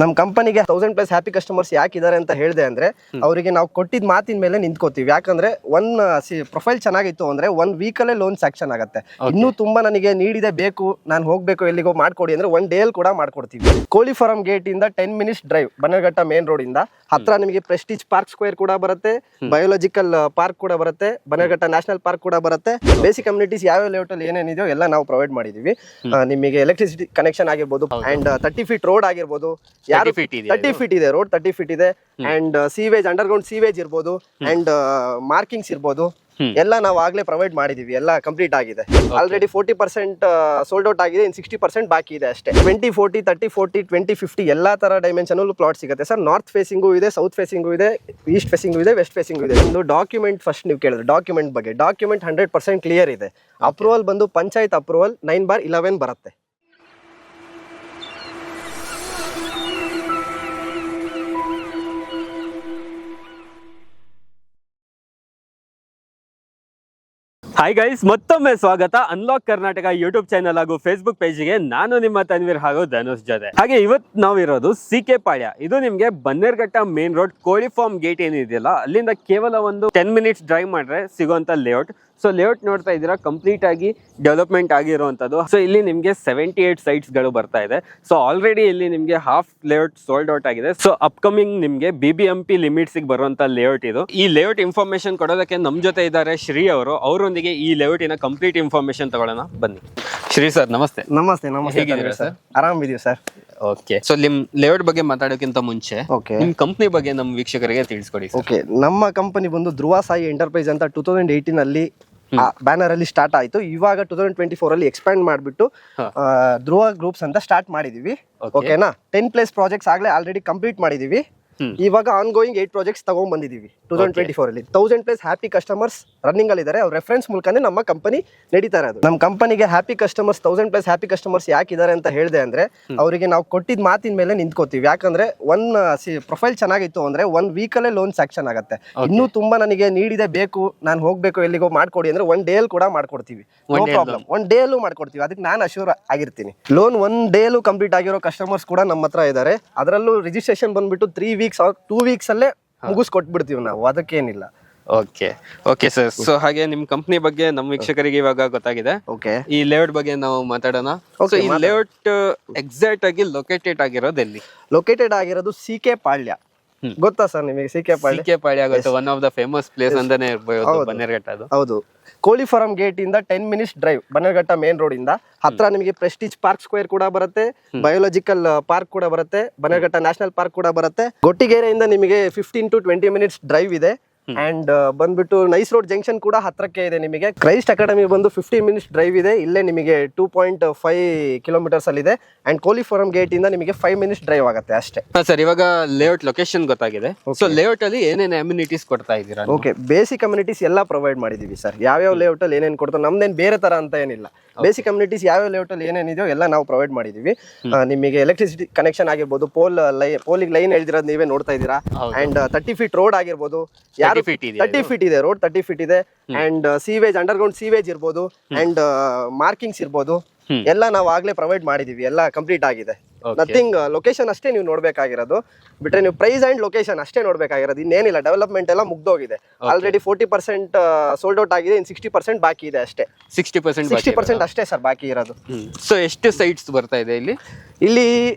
ನಮ್ಮ ಕಂಪನಿಗೆ 1000+ happy customers ಯಾಕಿದ್ದಾರೆ ಅಂತ ಹೇಳಿದೆ ಅಂದ್ರೆ ಅವರಿಗೆ ನಾವು ಕೊಟ್ಟಿದ್ದ ಮಾತಿನ ಮೇಲೆ ನಿಂತ್ಕೋತೀವಿ. ಯಾಕಂದ್ರೆ ಪ್ರೊಫೈಲ್ ಚೆನ್ನಾಗಿತ್ತು ಅಂದ್ರೆ 1 ವೀಕಲ್ಲೇ ಲೋನ್ ಸ್ಯಾಂಕ್ಷನ್ ಆಗುತ್ತೆ. ಇನ್ನೂ ತುಂಬಾ ನನಗೆ ನೀಡಿದೆ ಬೇಕು, ನಾನು ಹೋಗ್ಬೇಕು ಎಲ್ಲಿಗೋ ಮಾಡ್ಕೊಡಿ ಅಂದ್ರೆ 1 ಡೇಲ್ ಕೂಡ ಮಾಡ್ಕೊಡ್ತೀವಿ. ಕೋಳಿ ಫಾರಂ ಗೇಟ್ ಇಂದ 10 minutes drive Bannerghatta main road ಇಂದ ಹತ್ರ ನಿಮಗೆ ಪ್ರೆಸ್ಟೀಜ್ ಪಾರ್ಕ್ ಸ್ಕ್ವೇರ್ ಕೂಡ ಬರುತ್ತೆ, ಬಯೋಲಾಜಿಕಲ್ ಪಾರ್ಕ್ ಕೂಡ ಬರುತ್ತೆ, ಬನ್ನೇರಘಟ್ಟ ನ್ಯಾಷನಲ್ ಪಾರ್ಕ್ ಕೂಡ ಬರುತ್ತೆ. ಬೇಸಿಕ್ ಕಮ್ಯುನಿಟೀಸ್ ಯಾವ ಲೇಔಟ್ ಅಲ್ಲಿ ಏನೇನಿದೆಯೋ ಎಲ್ಲ ನಾವು ಪ್ರೊವೈಡ್ ಮಾಡಿದೀವಿ. ನಿಮಗೆ ಎಲೆಕ್ಟ್ರಿಸಿಟಿ ಕನೆಕ್ಷನ್ ಆಗಿರ್ಬೋದು ಅಂಡ್ 30 ಫೀಟ್ ರೋಡ್ ಆಗಿರ್ಬೋದು, 30 ಫೀಟ್ ಇದೆ ರೋಡ್, 30 ಫೀಟ್ ಇದೆ ಅಂಡ್ ಸೀವೇಜ್ ಅಂಡರ್ಗ್ರೌಂಡ್ ಸೀವೇಜ್ ಇರ್ಬೋದು ಅಂಡ್ ಮಾರ್ಕಿಂಗ್ಸ್ ಇರ್ಬೋದು, ಎಲ್ಲ ನಾವು ಆಗ್ಲೇ ಪ್ರೊವೈಡ್ ಮಾಡಿದೀವಿ. ಎಲ್ಲ ಕಂಪ್ಲೀಟ್ ಆಗಿದೆ. ಆಲ್ರೆಡಿ 40% ಸೋಲ್ಡ್ ಔಟ್ ಆಗಿದೆ, ಇನ್ 60% ಬಾಕಿ ಇದೆ ಅಷ್ಟೇ. 2040 3040 2050 ಎಲ್ಲಾ ತರ ಡೈಮೆನ್ಷನ್ ಪ್ಲಾಟ್ ಸಿಗುತ್ತೆ ಸರ್. ನಾರ್ತ್ ಫೇಸಿಂಗು ಇದೆ, ಸೌತ್ ಫೇಸಿಂಗು ಇದೆ, ಈಸ್ಟ್ ಫೇಸಿಂಗು ಇದೆ, ವೆಸ್ಟ್ ಫೇಸಿಂಗು ಇದೆ. ಒಂದು ಡಾಕ್ಯುಮೆಂಟ್ ಫಸ್ಟ್ ನೀವು ಕೇಳಿದ್ರೆ ಡಾಕ್ಯುಮೆಂಟ್ ಬಗ್ಗೆ, ಡಾಕ್ಯುಮೆಂಟ್ 100% ಕ್ಲಿಯರ್ ಇದೆ. ಅಪ್ರೂವಲ್ ಬಂದು ಪಂಚಾಯತ್ ಅಪ್ರೂವಲ್ 9/11 ಬರುತ್ತೆ. ಹಾಯ್ ಗೈಸ್, ಮತ್ತೊಮ್ಮೆ ಸ್ವಾಗತ ಅನ್ಲಾಕ್ ಕರ್ನಾಟಕ ಯೂಟ್ಯೂಬ್ ಚಾನಲ್ ಹಾಗೂ ಫೇಸ್ಬುಕ್ ಪೇಜ್ಗೆ. ನಾನು ನಿಮ್ಮ ತನ್ವೀರ್ ಹಾಗೂ ಧನುಷ್ ಜೊತೆ. ಹಾಗೆ ಇವತ್ತು ನಾವಿರೋದು CK ಪಾಳ್ಯ. ಇದು ನಿಮ್ಗೆ ಬನ್ನೇರಘಟ್ಟ ಮೇನ್ ರೋಡ್ ಕೋಳಿ ಫಾರ್ಮ್ ಗೇಟ್ ಏನಿದೆಯಲ್ಲ ಅಲ್ಲಿಂದ ಕೇವಲ ಒಂದು 10 ಮಿನಿಟ್ಸ್ ಡ್ರೈವ್ ಮಾಡ್ರೆ ಸಿಗುವಂತ ಲೇಔಟ್. ಸೊ ಲೇಔಟ್ ನೋಡ್ತಾ ಇದ್ದೀರಾ, ಕಂಪ್ಲೀಟ್ ಆಗಿ ಡೆವಲಪ್ಮೆಂಟ್ ಆಗಿರುವಂಥದ್ದು. ಸೊ ಇಲ್ಲಿ ನಿಮಗೆ 78 ಸೈಟ್ಸ್ ಗಳು ಬರ್ತಾ ಇದೆ. ಸೊ ಆಲ್ರೆಡಿ ಇಲ್ಲಿ ನಿಮಗೆ ಹಾಫ್ ಲೇಔಟ್ ಸೋಲ್ಡ್ ಔಟ್ ಆಗಿದೆ. ಸೊ ಅಪ್ಕಮಿಂಗ್ ನಿಮಗೆ BBMP ಲಿಮಿಟ್ಸ್ ಬರುವಂತ ಲೇಔಟ್ ಇದು. ಈ ಲೇಔಟ್ ಇನ್ಫಾರ್ಮೇಶನ್ ಕೊಡೋದಕ್ಕೆ ನಮ್ ಜೊತೆ ಇದ್ದಾರೆ ಶ್ರೀ ಅವರು. ಅವರೊಂದಿಗೆ ಈ ಲೇಔಟಿನ ಕಂಪ್ಲೀಟ್ ಇನ್ಫಾರ್ಮೇಶನ್ ತಗೊಳ್ಳೋಣ ಬನ್ನಿ. ಶ್ರೀ ಸರ್ ನಮಸ್ತೆ. ನಮಸ್ತೆ. ಹೇಗಿದ್ದೀರಾ ಸರ್? ಆರಾಮಿದೀವಿ ಸರ್. ಓಕೆ, ಸೊ ನಿಮ್ ಲೇಔಟ್ ಬಗ್ಗೆ ಮಾತಾಡೋಕ್ಕಿಂತ ಮುಂಚೆ ನಿಮ್ ಕಂಪ್ನಿ ಬಗ್ಗೆ ನಮ್ಮ ವೀಕ್ಷಕರಿಗೆ ತಿಳಿಸ್ಕೊಡಿ. ಓಕೆ, ನಮ್ಮ ಕಂಪನಿ ಬಂದು ಧ್ರುವ ಸಾಯಿ ಎಂಟರ್ಪ್ರೈಸ್ ಅಂತ 2018 ಅಲ್ಲಿ ಬ್ಯಾನರ್ ಅಲ್ಲಿ ಸ್ಟಾರ್ಟ್ ಆಯ್ತು. ಇವಾಗ 2024 ಅಲ್ಲಿ ಎಕ್ಸ್ಪ್ಯಾಂಡ್ ಮಾಡಿಬಿಟ್ಟು ಧ್ರುವ ಗ್ರೂಪ್ಸ್ ಅಂತ ಸ್ಟಾರ್ಟ್ ಮಾಡಿದೀವಿ. ಓಕೆನಾ, 10+ ಪ್ರಾಜೆಕ್ಟ್ಸ್ ಆಗ್ಲೇ ಆಲ್ರೆಡಿ ಕಂಪ್ಲೀಟ್ ಮಾಡಿದೀವಿ. ಇವಾಗ ಆನ್ ಗೋಯಿಂಗ್ 8 ಪ್ರಾಜೆಕ್ಟ್ಸ್ ತಗೊಂಡ್ ಬಂದಿದೀವಿ 2024 ಅಲ್ಲಿ. 1000+ ಹ್ಯಾಪಿ ಕಸ್ಟಮರ್ಸ್ ರನ್ನಿಂಗ್ ಅಲ್ಲಿ ಇದ್ದಾರೆ. ಅವ್ರ ರೆಫರೆನ್ಸ್ ಮೂಲಕನೇ ನಮ್ಮ ಕಂಪನಿ ನಡೀತಾ ಇರೋದು. ನಮ್ಮ ಕಂಪನಿಗೆ ಹ್ಯಾಪಿ ಕಸ್ಟಮರ್ಸ್ 1000+ ಹ್ಯಾಪಿ ಕಸ್ಟಮರ್ಸ್ ಯಾಕಿದ್ದಾರೆ ಅಂತ ಹೇಳಿದೆ ಅಂದ್ರೆ ಅವರಿಗೆ ನಾವು ಕೊಟ್ಟಿದ್ದ ಮಾತಿನ ಮೇಲೆ ನಿಂತ್ಕೋತೀವಿ. ಯಾಕಂದ್ರೆ ಪ್ರೊಫೈಲ್ ಚೆನ್ನಾಗಿತ್ತು ಅಂದ್ರೆ 1 ವೀಕಲ್ಲೇ ಲೋನ್ ಸ್ಯಾಂಕ್ಷನ್ ಆಗುತ್ತೆ. ಇನ್ನೂ ತುಂಬಾ ನನಗೆ ನೀಡಿದೆ ಬೇಕು, ನಾನು ಹೋಗ್ಬೇಕು ಎಲ್ಲಿಗೋ ಮಾಡ್ಕೊಡಿ ಅಂದ್ರೆ 1 ಡೇಲ್ ಕೂಡ ಮಾಡ್ಕೊಡ್ತೀವಿ. ನೋ ಪ್ರಾಬ್ಲಮ್, 1 ಡೇಲು ಮಾಡ್ಕೊಡ್ತೀವಿ. ಅದಕ್ಕೆ ನಾನು ಅಶ್ಯೂರ್ ಆಗಿರ್ತೀನಿ. ಲೋನ್ 1 ಡೇಲು ಕಂಪ್ಲೀಟ್ ಆಗಿರೋ ಕಸ್ಟಮರ್ಸ್ ಕೂಡ ನಮ್ಮ ಹತ್ರ ಇದ್ದಾರೆ. ಅದರಲ್ಲೂ ರಿಜಿಸ್ಟ್ರೇಷನ್ ಬಂದ್ಬಿಟ್ಟು 3 ವೀಕ್ಸ್ 2 ವೀಕ್ಸ್ ಅಲ್ಲೇ ಮುಗಿಸ್ಕೊಟ್ಬಿಡ್ತೀವಿ ನಾವು, ಅದಕ್ಕೇನಿಲ್ಲ. Okay sir. ಸೊ ಹಾಗೆ ನಿಮ್ ಕಂಪ್ನಿ ಬಗ್ಗೆ ನಮ್ಮ ವೀಕ್ಷಕರಿಗೆ ಇವಾಗ ಗೊತ್ತಾಗಿದೆ. ಓಕೆ, ಈ ಲೇಔಟ್ ಬಗ್ಗೆ ನಾವು ಮಾತಾಡೋಣ. ಈ ಲೇಔಟ್ ಎಕ್ಸಾಕ್ಟ್ ಆಗಿ ಲೊಕೇಟೆಡ್ ಆಗಿರೋದು ಎಲ್ಲಿ? ಲೊಕೇಟೆಡ್ ಆಗಿರೋದು CK ಪಾಳ್ಯ. ಗೊತ್ತಾ ಸರ್ ನಿಮಗೆ CK ಪಾಳ್ಯ? ಗೊತ್ತು, one of the famous place ಅಂತಾನೆ ಹೇಳ್ಬೋದು ಬನ್ನೇರಘಟ್ಟ. ಅದು ಹೌದು. ಕೋಳಿ ಫಾರಂ ಗೇಟ್ ಇಂದ 10 minutes drive Bannerghatta main road ಇಂದ ಹತ್ರ ನಿಮಗೆ ಪ್ರೆಸ್ಟೀಜ್ ಪಾರ್ಕ್ ಸ್ಕ್ವೇರ್ ಕೂಡ ಬರುತ್ತೆ, ಬಯೋಲಾಜಿಕಲ್ ಪಾರ್ಕ್ ಕೂಡ ಬರುತ್ತೆ, ಬನ್ನೇರಘಟ್ಟ ನ್ಯಾಷನಲ್ ಪಾರ್ಕ್ ಕೂಡ ಬರುತ್ತೆ. ಗೊಟ್ಟಿಗೆರೆಯಿಂದ ನಿಮಗೆ 15 to 20 ಮಿನಿಟ್ಸ್ ಡ್ರೈವ್ ಇದೆ. ಅಂಡ್ ಬಂದ್ಬಿಟ್ಟು ನೈಸ್ ರೋಡ್ ಜಂಕ್ಷನ್ ಕೂಡ ಹತ್ರಕ್ಕೆ ಇದೆ. ನಿಮಗೆ ಕ್ರೈಸ್ಟ್ ಅಕಾಡೆಮಿ ಬಂದು 15 ಮಿನಿಟ್ಸ್ ಡ್ರೈವ್ ಇದೆ. ಇಲ್ಲೇ ನಿಮಗೆ 2.5 ಕಿಲೋಮೀಟರ್ಸ್ ಅಲ್ಲಿ ಇದೆ. ಅಂಡ್ ಕೋಳಿ ಫಾರಂ ಗೇಟ್ ಇಂದ ನಿಮಗೆ 5 ಮಿನಿಟ್ಸ್ ಡ್ರೈವ್ ಆಗುತ್ತೆ ಅಷ್ಟೇ. ಸರ್, ಇವಾಗ ಲೇಔಟ್ ಲೊಕೇಶನ್ ಗೊತ್ತಾಗಿದೆ. ಸೊ ಲೇಔಟ್ ಅಲ್ಲಿ ಏನೇನು ಅಮ್ಯುನಿಟೀಸ್ ಕೊಡ್ತಾ ಇದ್ದೀರಾ? ಓಕೆ, ಬೇಸಿಕ್ ಕಮ್ಯುನಿಟೀಸ್ ಎಲ್ಲ ಪ್ರೊವೈಡ್ ಮಾಡಿದೀವಿ ಸರ್. ಯಾವ್ಯಾವ ಲೇಔಟ್ ಅಲ್ಲಿ ಏನೇನು ಕೊಡ್ತಾರೆ, ನಮ್ದೇನು ಬೇರೆ ತರ ಅಂತ ಏನಿಲ್ಲ. ಬೇಸಿಕ್ ಕಮ್ಯುನಿಟೀಸ್ ಯಾವ್ಯಾವ ಲೇಔಟ್ ಅಲ್ಲಿ ಏನೇನಿದೆಯೋ ಎಲ್ಲ ನಾವು ಪ್ರೊವೈಡ್ ಮಾಡಿದೀವಿ. ನಿಮಗೆ ಎಲೆಕ್ಟ್ರಿಸಿಟಿ ಕನೆಕ್ಷನ್ ಆಗಿರ್ಬೋದು, ಪೋಲಿಗೆ ಲೈನ್ ಎಳ್ದಿರೋದು ನೀವೇ ನೋಡ್ತಾ ಇದ್ದೀರಾ. ಅಂಡ್ 30 ಫೀಟ್ ರೋಡ್ ಆಗಿರ್ಬೋದು, 30 ಫೀಟ್ ಇದೆ ರೋಡ್, 30 ಫೀಟ್ ಇದೆ. ಅಂಡ್ ಸೀವೇಜ್ ಅಂಡರ್ಗ್ರೌಂಡ್ ಸೀವೇಜ್ ಇರ್ಬೋದು ಅಂಡ್ ಮಾರ್ಕಿಂಗ್ಸ್ ಇರ್ಬೋದು, ಎಲ್ಲ ನಾವು ಆಗ್ಲೇ ಪ್ರೊವೈಡ್ ಮಾಡಿದೀವಿ. ಎಲ್ಲ ಕಂಪ್ಲೀಟ್ ಆಗಿದೆ. ನಥಿಂಗ್, ಲೊಕೇಶನ್ ಅಷ್ಟೇ ನೀವು ನೋಡ್ಬೇಕಾಗಿರೋದು, ಬಿಟ್ರೆ ನೀವು ಪ್ರೈಸ್ ಅಂಡ್ ಲೊಕೇಶನ್ ಅಷ್ಟೇ ನೋಡ್ಬೇಕಾಗಿರೋದು. ಇನ್ನೇನಿಲ್ಲ, ಡೆವಲಪ್ಮೆಂಟ್ ಎಲ್ಲ ಮುಗ್ದೋಗಿದೆ. ಆಲ್ರೆಡಿ 40% ಸೋಲ್ಡ್ ಔಟ್ ಆಗಿದೆ, ಇನ್ 60% ಬಾಕಿ ಇದೆ ಅಷ್ಟೇ. 60% ಅಷ್ಟೇ ಸರ್ ಬಾಕಿ ಇರೋದು. ಸೊ ಎಷ್ಟು ಸೈಟ್ಸ್ ಬರ್ತಾ ಇದೆ ಇಲ್ಲಿ? ಇಲ್ಲಿ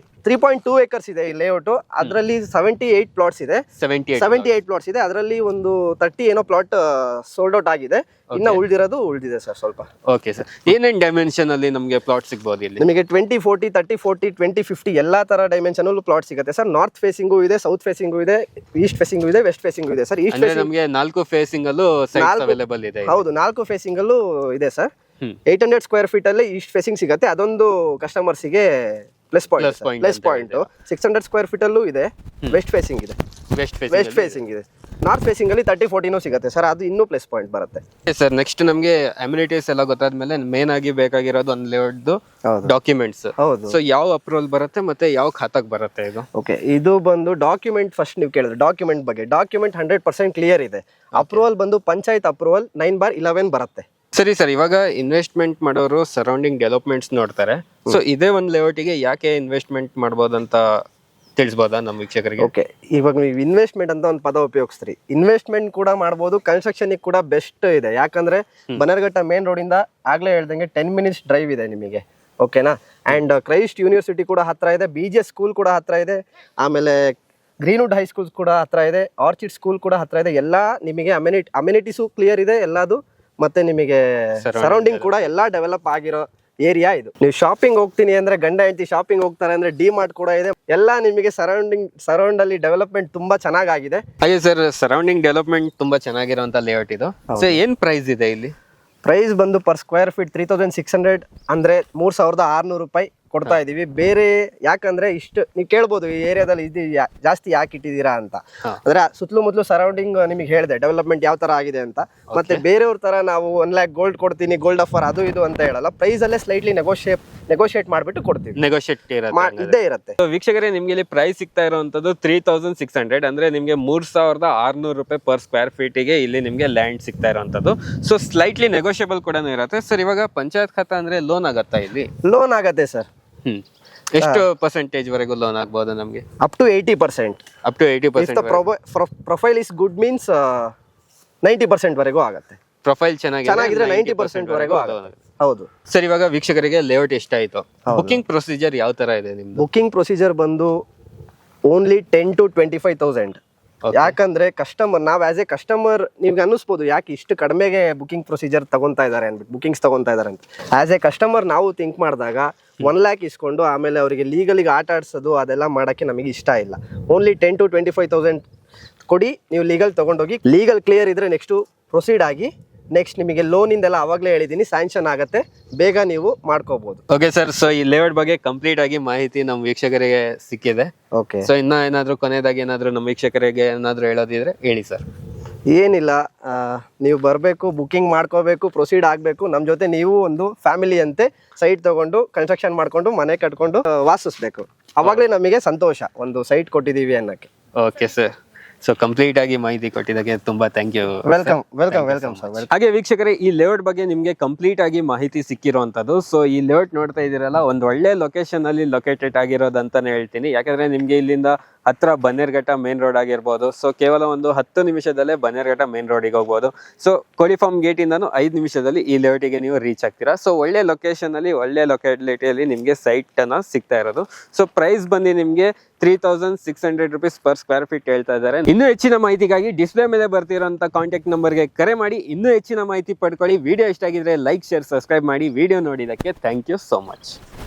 3.2 acres ಇದೆ ಈ ಲೇಔಟ್. ಅದರಲ್ಲಿ 78 ಪ್ಲಾಟ್ಸ್ ಇದೆ. 78 ಪ್ಲಾಟ್ಸ್ ಇದೆ. ಅದರಲ್ಲಿ ಒಂದು 30 ಏನೋ ಪ್ಲಾಟ್ ಸೋಲ್ಡ್ ಔಟ್ ಆಗಿದೆ. ಇನ್ನ ಉಳಿದಿದೆ ಸರ್ ಸ್ವಲ್ಪ. ಓಕೆ ಸರ್, ಏನೇನ್ ಡೈಮೆನ್ಷನ್ ಅಲ್ಲಿ ನಮಗೆ ಪ್ಲಾಟ್ ಸಿಗಬಹುದು ಇಲ್ಲಿ? ನಿಮಗೆ 2040 3040 2050 ಎಲ್ಲಾ ತರ ಡೈಮೆನ್ಷನ್ ಅಲ್ಲೂ ಪ್ಲಾಟ್ ಸಿಗುತ್ತೆ ಸರ್. ನಾರ್ತ್ ಫೇಸಿಂಗು ಇದೆ, ಸೌತ್ ಫೇಸಿಂಗು ಇದೆ, ಈಸ್ಟ್ ಫೇಸಿಂಗು ಇದೆ, ವೆಸ್ಟ್ ಫೇಸಿಂಗು ಇದೆ ಸರ್. ಈಸ್ಟ್ ನಮಗೆ 4 ಫೇಸಿಂಗ್ ಅಲ್ಲೂ ಸೈಟ್ಸ್ ಅವೈಲೇಬಲ್ ಇದೆ. ಹೌದು, 4 ಫೇಸಿಂಗ್ ಅಲ್ಲೂ ಇದೆ ಸರ್. 800 ಸ್ಕ್ವೇರ್ ಫೀಟ್ ಅಲ್ಲಿ ಈಸ್ಟ್ ಫೇಸಿಂಗ್ ಸಿಗುತ್ತೆ. ಅದೊಂದು ಕಸ್ಟಮರ್ಸ್ಗೆ ಪ್ಲಸ್ ಪಾಯಿಂಟ್. 600 ಸ್ಕ್ವೇರ್ ಫೀಟ್ ಅಲ್ಲೂ ಇದೆ. ವೆಸ್ಟ್ ಫೇಸಿಂಗ್ ಇದೆ. ನಾರ್ತ್ ಫೇಸಿಂಗ್ ಅಲ್ಲಿ 3040 ಸಿಗುತ್ತೆ ಸರ್. ಅದು ಇನ್ನೂ ಪ್ಲಸ್ ಪಾಯಿಂಟ್ ಬರುತ್ತೆ ಸರ್. ನೆಕ್ಸ್ಟ್ ನಮಗೆ ಅಮ್ಯುನಿಟೀಸ್ ಎಲ್ಲ ಗೊತ್ತಾದ್ಮೇಲೆ ಮೇನ್ ಆಗಿ ಬೇಕಾಗಿರೋದು ಒಂದು ಲೇಔಟ್ ಡಾಕ್ಯುಮೆಂಟ್ಸ್. ಸೊ ಯಾವ ಅಪ್ರೂವಲ್ ಬರುತ್ತೆ ಮತ್ತೆ ಯಾವ ಖಾತಾಕ್ ಬರುತ್ತೆ ಇದು? ಓಕೆ, ಇದು ಬಂದು ಡಾಕ್ಯುಮೆಂಟ್ ಫಸ್ಟ್ ನೀವು ಕೇಳಿದ್ರೆ ಡಾಕ್ಯುಮೆಂಟ್ ಬಗ್ಗೆ. ಡಾಕ್ಯುಮೆಂಟ್ 100% ಕ್ಲಿಯರ್ ಇದೆ. ಅಪ್ರೂವಲ್ ಬಂದು ಪಂಚಾಯತ್ ಅಪ್ರೂವಲ್ 9/11 ಬರುತ್ತೆ. ಸರಿ ಸರ್, ಇವಾಗ ಇನ್ವೆಸ್ಟ್ಮೆಂಟ್ ಮಾಡೋರು ಸರೌಂಡಿಂಗ್ ಡೆವಲಪ್ಮೆಂಟ್ಸ್ ನೋಡ್ತಾರೆ. ಸೊ ಇದೇ ಒಂದು ಲೇಔಟಿಗೆ ಯಾಕೆ ಇನ್ವೆಸ್ಟ್ಮೆಂಟ್ ಮಾಡ್ಬೋದಂತ ತಿಳಿಸ್ಬೋದಾ ನಮ್ಮ ವೀಕ್ಷಕರಿಗೆ? ಓಕೆ, ಇವಾಗ ನೀವು ಇನ್ವೆಸ್ಟ್ಮೆಂಟ್ ಅಂತ ಒಂದು ಪದ ಉಪಯೋಗಿಸ್ತೀರಿ. ಇನ್ವೆಸ್ಟ್ಮೆಂಟ್ ಕೂಡ ಮಾಡ್ಬೋದು, ಕನ್ಸ್ಟ್ರಕ್ಷನ್ ಕೂಡ ಬೆಸ್ಟ್ ಇದೆ. ಯಾಕಂದ್ರೆ ಬನ್ನೇರುಘಟ್ಟ ಮೇನ್ ರೋಡ್ ಇಂದ ಆಗ್ಲೇ ಹೇಳ್ದಂಗೆ 10 ಮಿನಿಟ್ಸ್ ಡ್ರೈವ್ ಇದೆ ನಿಮಗೆ. ಓಕೆನಾ? ಅಂಡ್ ಕ್ರೈಸ್ಟ್ ಯೂನಿವರ್ಸಿಟಿ ಕೂಡ ಹತ್ರ ಇದೆ, BGS ಸ್ಕೂಲ್ ಕೂಡ ಹತ್ರ ಇದೆ, ಆಮೇಲೆ ಗ್ರೀನ್ವುಡ್ ಹೈಸ್ಕೂಲ್ ಕೂಡ ಹತ್ರ ಇದೆ, ಆರ್ಚಿಡ್ ಸ್ಕೂಲ್ ಕೂಡ ಹತ್ರ ಇದೆ. ಎಲ್ಲ ನಿಮಗೆ ಅಮ್ಯುನಿಟೀಸು ಕ್ಲಿಯರ್ ಇದೆ ಎಲ್ಲದು. ಮತ್ತೆ ನಿಮಗೆ ಸರೌಂಡಿಂಗ್ ಕೂಡ ಎಲ್ಲ ಡೆವಲಪ್ ಆಗಿರೋ ಏರಿಯಾ ಇದು. ನೀವು ಶಾಪಿಂಗ್ ಹೋಗ್ತೀನಿ ಅಂದ್ರೆ, ಗಂಡ ಹೆಂಡತಿ ಶಾಪಿಂಗ್ ಹೋಗ್ತಾರೆ ಅಂದ್ರೆ ಡಿ-ಮಾರ್ಟ್ ಕೂಡ ಇದೆ. ಎಲ್ಲ ನಿಮಗೆ ಸರೌಂಡ್ ಅಲ್ಲಿ ಡೆವಲಪ್ಮೆಂಟ್ ತುಂಬಾ ಚೆನ್ನಾಗಿದೆ. ಹಾಗೆ ಸರ್, ಸರೌಂಡಿಂಗ್ ಡೆವಲಪ್ಮೆಂಟ್ ತುಂಬಾ ಚೆನ್ನಾಗಿರುವಂತ ಲೇಔಟ್ ಇದು. ಸೊ ಏನ್ ಪ್ರೈಸ್ ಇದೆ ಇಲ್ಲಿ? ಪ್ರೈಸ್ ಬಂದು ಪರ್ ಸ್ಕ್ವೇರ್ ಫೀಟ್ 3600 ಅಂದ್ರೆ 3600 ರೂಪಾಯಿ ಕೊಡ್ತಾ ಇದೀವಿ. ಬೇರೆ ಯಾಕಂದ್ರೆ ಇಷ್ಟು ನೀವು ಕೇಳ್ಬೋದು, ಈ ಏರಿಯಾದಲ್ಲಿ ಇದು ಜಾಸ್ತಿ ಯಾಕೆ ಇಟ್ಟಿದ್ದೀರಾ ಅಂತ. ಅಂದ್ರೆ ಸುತ್ತಲೂ ಮೊದಲು ಸರೌಂಡಿಂಗ್ ನಿಮಗೆ ಹೇಳಿದೆ ಡೆವಲಪ್ಮೆಂಟ್ ಯಾವ ತರ ಆಗಿದೆ ಅಂತ. ಮತ್ತೆ ಬೇರೆಯವ್ರ ತರ ನಾವು 1 lakh ಗೋಲ್ಡ್ ಕೊಡ್ತೀನಿ, ಗೋಲ್ಡ್ ಆಫರ್ ಅದು ಇದು ಅಂತ ಹೇಳಲ್ಲ. ಪ್ರೈಸ್ ಅಲ್ಲೇ ಸ್ಲೈಟ್ಲಿ ನೆಗೋಷಿಯೇಟ್ ಮಾಡ್ಬಿಟ್ಟು ಕೊಡ್ತೀವಿ. ನೆಗೋಷಿಯೇಟ್ ಇದ್ದೇ ಇರುತ್ತೆ. ವೀಕ್ಷಕರೇ, ನಿಮ್ಗೆ ಇಲ್ಲಿ ಪ್ರೈಸ್ ಸಿಗ್ತಾ ಇರುವಂತದ್ದು 3600, ಅಂದ್ರೆ ನಿಮ್ಗೆ 3600 ರೂಪಾಯಿ ಪರ್ ಸ್ಕ್ವೇರ್ ಫೀಟಿಗೆ ಇಲ್ಲಿ ನಿಮ್ಗೆ ಲ್ಯಾಂಡ್ ಸಿಗ್ತಾ ಇರುವಂತದ್ದು. ಸೊ ಸ್ಲೈಟ್ಲಿ ನೆಗೋಷಿಯಬಲ್ ಕೂಡ ಇರುತ್ತೆ. ಸರ್, ಇವಾಗ ಪಂಚಾಯತ್ ಖಾತಾ ಅಂದ್ರೆ ಲೋನ್ ಆಗತ್ತಾ ಇಲ್ಲಿ? ಲೋನ್ ಆಗತ್ತೆ ಸರ್. ಎಷ್ಟು ಪರ್ಸೆಂಟೇಜ್ ವರೆಗೂ ಲೋನ್ ಆಗ್ಬೋದು ನಮ್ಗೆ? Up to 80%. Up to 80%. Profile is good means 90% ವರೆಗೂ ಆಗುತ್ತೆ. ಪ್ರೊಫೈಲ್ ಚೆನ್ನಾಗಿದ್ರೆ 90% ವರೆಗೂ ಆಗುತ್ತೆ. ಹೌದು ಸರ್. ಇವಾಗ ವೀಕ್ಷಕರಿಗೆ ಲೇಔಟ್ ಎಷ್ಟ ಆಯ್ತು, ಬುಕಿಂಗ್ ಪ್ರೊಸೀಜರ್ ಯಾವ ತರ ಇದೆ ನಿಮ್ದು? ಬುಕಿಂಗ್ ಪ್ರೊಸೀಜರ್ ಬಂದು ಓನ್ಲಿ 10 to 25,000. ಯಾಕಂದ್ರೆ ನಾವ್ ಆಸ್ ಎ ಕಸ್ಟಮರ್ ನಿಮ್ಗೆ ಅನ್ನಿಸ್ಬೋದು ಯಾಕೆ ಇಷ್ಟು ಕಡಿಮೆಗೆ ಬುಕಿಂಗ್ ಪ್ರೊಸೀಜರ್ ತಗೊಂತಾ ಇದಾರೆ ಅಂದ್ಬಿಟ್ಟು, ಬುಕಿಂಗ್ಸ್ ತಗೊಂತಾ ಇದಾರೆ ಅಂತ. ಆಸ್ ಎ ಕಸ್ಟಮರ್ ನಾವು ಥಿಂಕ್ ಮಾಡಿದಾಗ 1 lakh ಇಸ್ಕೊಂಡು ಆಮೇಲೆ ಅವರಿಗೆ ಲೀಗಲಿಗೆ ಆಟ ಆಡ್ಸೋದು ಅದೆಲ್ಲ ಮಾಡೋಕ್ಕೆ ನಮಗೆ ಇಷ್ಟ ಇಲ್ಲ. ಓನ್ಲಿ 10 to 25,000 ಕೊಡಿ, ನೀವು ಲೀಗಲ್ ತೊಗೊಂಡೋಗಿ, ಲೀಗಲ್ ಕ್ಲಿಯರ್ ಇದ್ರೆ ನೆಕ್ಸ್ಟು ಪ್ರೊಸೀಡ್ ಆಗಿ. ನೆಕ್ಸ್ಟ್ ನಿಮಗೆ ಲೋನ್ ಇಂದೆಲ್ಲ ಅವಾಗಲೇ ಹೇಳಿದ್ದೀನಿ, ಸ್ಯಾಂಕ್ಷನ್ ಆಗುತ್ತೆ, ಬೇಗ ನೀವು ಮಾಡ್ಕೋಬಹುದು. Okay sir. ಸೊ ಈ ಲೇಔಟ್ ಬಗ್ಗೆ ಕಂಪ್ಲೀಟ್ ಆಗಿ ಮಾಹಿತಿ ನಮ್ಮ ವೀಕ್ಷಕರಿಗೆ ಸಿಕ್ಕಿದೆ. ಓಕೆ. ಸೊ ಇನ್ನ ಏನಾದ್ರು ಕೊನೆಯದಾಗಿ ಏನಾದ್ರು ನಮ್ಮ ವೀಕ್ಷಕರಿಗೆ ಏನಾದ್ರು ಹೇಳೋದಿದ್ರೆ ಹೇಳಿ ಸರ್. ಏನಿಲ್ಲ, ನೀವು ಬರಬೇಕು, ಬುಕಿಂಗ್ ಮಾಡ್ಕೋಬೇಕು, ಪ್ರೊಸೀಡ್ ಆಗಬೇಕು. ನಮ್ಮ ಜೊತೆ ನೀವು ಒಂದು ಫ್ಯಾಮಿಲಿ ಅಂತೆ ಸೈಟ್ ತಗೊಂಡು ಕನ್ಸ್ಟ್ರಕ್ಷನ್ ಮಾಡ್ಕೊಂಡು ಮನೆ ಕಟ್ಕೊಂಡು ವಾಸಿಸ್ಬೇಕು. ಅವಾಗಲೇ ನಮಗೆ ಸಂತೋಷ, ಒಂದು ಸೈಟ್ ಕೊಟ್ಟಿದ್ದೀವಿ ಅನ್ನೋಕ್ಕೆ. Okay sir. ಸೊ ಕಂಪ್ಲೀಟ್ ಆಗಿ ಮಾಹಿತಿ ಕೊಟ್ಟಿದ್ದಕ್ಕೆ ತುಂಬಾ ಥ್ಯಾಂಕ್ ಯು. Welcome sir. ಹಾಗೆ ವೀಕ್ಷಕರೇ, ಈ ಲೇಔಟ್ ಬಗ್ಗೆ ನಿಮಗೆ ಕಂಪ್ಲೀಟ್ ಆಗಿ ಮಾಹಿತಿ ಸಿಕ್ಕಿರುವಂತದ್ದು. ಸೊ ಈ ಲೇಔಟ್ ನೋಡ್ತಾ ಇದ್ದೀರಲ್ಲ, ಒಂದು ಒಳ್ಳೆ ಲೊಕೇಶನ್ ಅಲ್ಲಿ ಲೊಕೇಟೆಡ್ ಆಗಿರೋದಂತಾನೆ ಹೇಳ್ತೀನಿ. ಯಾಕಂದ್ರೆ ನಿಮ್ಗೆ ಇಲ್ಲಿಂದ ಹತ್ರ ಬನ್ನೇರುಘಟ್ಟ ಮೇನ್ ರೋಡ್ ಆಗಿರ್ಬೋದು. ಸೊ ಕೇವಲ ಒಂದು 10 ನಿಮಿಷದಲ್ಲೇ ಬನ್ನೇರುಘಟ್ಟ ಮೇನ್ ರೋಡಿಗೆ ಹೋಗ್ಬೋದು. ಸೊ ಕೋಳಿ ಫಾರ್ಮ್ ಗೇಟ್ ಇಂದಾನು 5 ನಿಮಿಷದಲ್ಲಿ ಈ ಲೇಔಟಿಗೆ ನೀವು ರೀಚ್ ಆಗ್ತೀರಾ. ಸೊ ಒಳ್ಳೆ ಲೊಕೇಶನ್ ಅಲ್ಲಿ, ಒಳ್ಳೆ ಲೊಕ್ಯಾಲಿಟಿಯಲ್ಲಿ ನಿಮ್ಗೆ ಸೈಟ್ ಅನ್ನ ಸಿಗ್ತಾ ಇರೋದು. ಸೊ ಪ್ರೈಸ್ ಬಂದು ನಿಮ್ಗೆ 3600 ರೂಪೀಸ್ ಪರ್ ಸ್ಕ್ವೇರ್ ಫೀಟ್ ಹೇಳ್ತಾ ಇದ್ದಾರೆ. ಇನ್ನೂ ಹೆಚ್ಚಿನ ಮಾಹಿತಿಗಾಗಿ ಡಿಸ್ಪ್ಲೇ ಮೇಲೆ ಬರ್ತಿರೋಂಥ ಕಾಂಟ್ಯಾಕ್ಟ್ ನಂಬರ್ಗೆ ಕರೆ ಮಾಡಿ ಇನ್ನೂ ಹೆಚ್ಚಿನ ಮಾಹಿತಿ ಪಡ್ಕೊಳ್ಳಿ. ವಿಡಿಯೋ ಇಷ್ಟ ಆಗಿದ್ರೆ ಲೈಕ್, ಶೇರ್, ಸಬ್ಸ್ಕ್ರೈಬ್ ಮಾಡಿ. ವಿಡಿಯೋ ನೋಡಿದ್ದಕ್ಕೆ ಥ್ಯಾಂಕ್ ಯು ಸೋ ಮಚ್.